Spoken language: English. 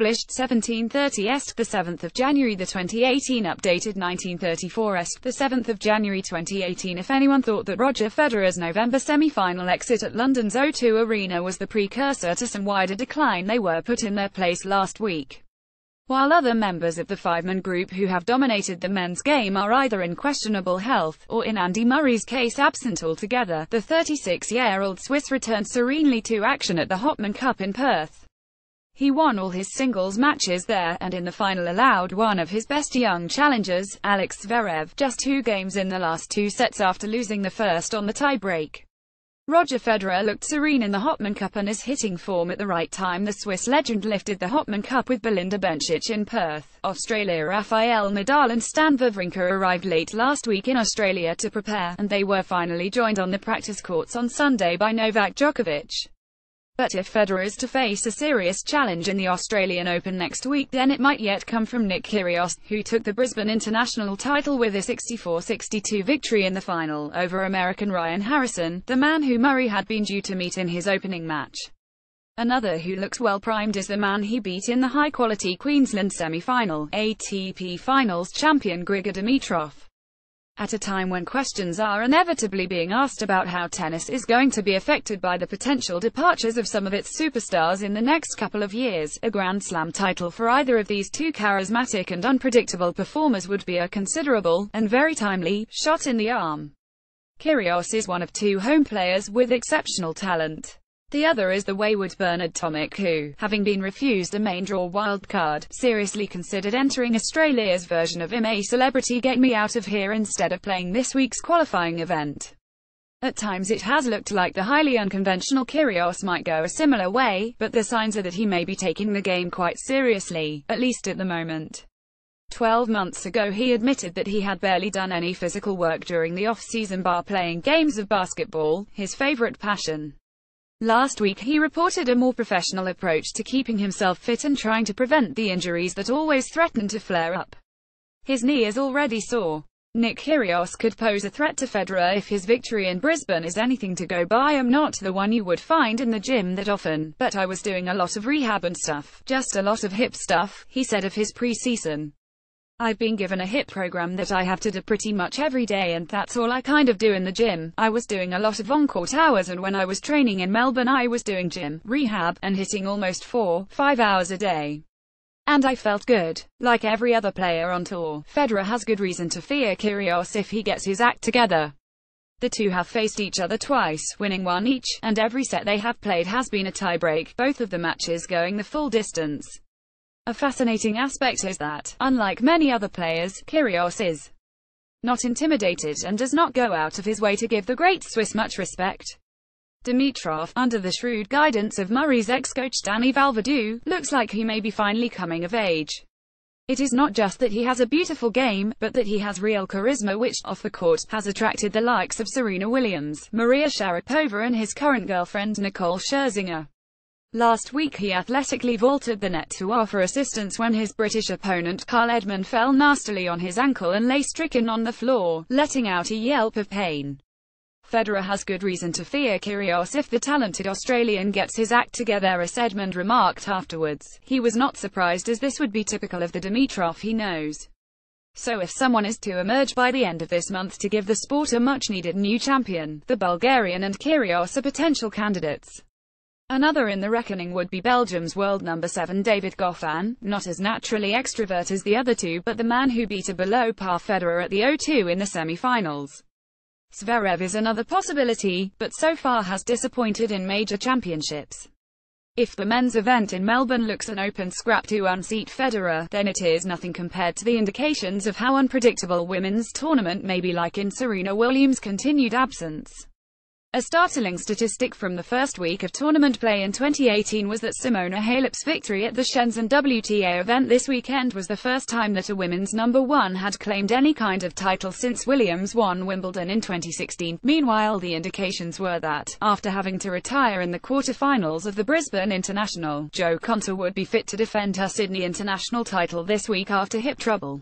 published 1730 est, the 7th of January, the 2018 updated 1934 est, the 7th of January 2018. If anyone thought that Roger Federer's November semi-final exit at London's O2 Arena was the precursor to some wider decline, they were put in their place last week. While other members of the five-man group who have dominated the men's game are either in questionable health, or in Andy Murray's case absent altogether, the 36-year-old Swiss returned serenely to action at the Hopman Cup in Perth. He won all his singles matches there, and in the final allowed one of his best young challengers, Alex Zverev, just 2 games in the last 2 sets after losing the first on the tie-break. Roger Federer looked serene in the Hopman Cup and is hitting form at the right time. The Swiss legend lifted the Hopman Cup with Belinda Bencic in Perth, Australia. Rafael Nadal and Stan Wawrinka arrived late last week in Australia to prepare, and they were finally joined on the practice courts on Sunday by Novak Djokovic. But if Federer is to face a serious challenge in the Australian Open next week, then it might yet come from Nick Kyrgios, who took the Brisbane International title with a 64-62 victory in the final, over American Ryan Harrison, the man who Murray had been due to meet in his opening match. Another who looks well-primed is the man he beat in the high-quality Queensland semi-final, ATP Finals champion Grigor Dimitrov. At a time when questions are inevitably being asked about how tennis is going to be affected by the potential departures of some of its superstars in the next couple of years, a Grand Slam title for either of these two charismatic and unpredictable performers would be a considerable, and very timely, shot in the arm. Kyrgios is one of 2 home players with exceptional talent. The other is the wayward Bernard Tomic who, having been refused a main draw wildcard, seriously considered entering Australia's version of a Celebrity Get Me Out of Here instead of playing this week's qualifying event. At times it has looked like the highly unconventional Kyrgios might go a similar way, but the signs are that he may be taking the game quite seriously, at least at the moment. 12 months ago he admitted that he had barely done any physical work during the off-season bar playing games of basketball, his favorite passion. Last week he reported a more professional approach to keeping himself fit and trying to prevent the injuries that always threaten to flare up. His knee is already sore. Nick Kyrgios could pose a threat to Federer if his victory in Brisbane is anything to go by. I'm not the one you would find in the gym that often, but I was doing a lot of rehab and stuff, just a lot of hip stuff, he said of his pre-season. I've been given a hip program that I have to do pretty much every day, and that's all I kind of do in the gym. I was doing a lot of on-court hours, and when I was training in Melbourne I was doing gym, rehab, and hitting almost 4-5 hours a day. And I felt good. Like every other player on tour, Federer has good reason to fear Kyrgios if he gets his act together. The two have faced each other twice, winning one each, and every set they have played has been a tiebreak, both of the matches going the full distance. A fascinating aspect is that, unlike many other players, Kyrgios is not intimidated and does not go out of his way to give the great Swiss much respect. Dimitrov, under the shrewd guidance of Murray's ex-coach Danny Valverdue, looks like he may be finally coming of age. It is not just that he has a beautiful game, but that he has real charisma which, off the court, has attracted the likes of Serena Williams, Maria Sharapova and his current girlfriend Nicole Scherzinger. Last week he athletically vaulted the net to offer assistance when his British opponent Carl Edmund fell nastily on his ankle and lay stricken on the floor, letting out a yelp of pain. Federer has good reason to fear Kyrgios if the talented Australian gets his act together, as Edmund remarked afterwards. He was not surprised, as this would be typical of the Dimitrov he knows. So if someone is to emerge by the end of this month to give the sport a much-needed new champion, the Bulgarian and Kyrgios are potential candidates. Another in the reckoning would be Belgium's world number 7 David Goffin, not as naturally extrovert as the other two, but the man who beat a below-par Federer at the O2 in the semi-finals. Zverev is another possibility, but so far has disappointed in major championships. If the men's event in Melbourne looks an open scrap to unseat Federer, then it is nothing compared to the indications of how unpredictable women's tournament may be like in Serena Williams' continued absence. A startling statistic from the first week of tournament play in 2018 was that Simona Halep's victory at the Shenzhen WTA event this weekend was the first time that a women's number 1 had claimed any kind of title since Williams won Wimbledon in 2016. Meanwhile, the indications were that, after having to retire in the quarter-finals of the Brisbane International, Jo Konta would be fit to defend her Sydney International title this week after hip trouble.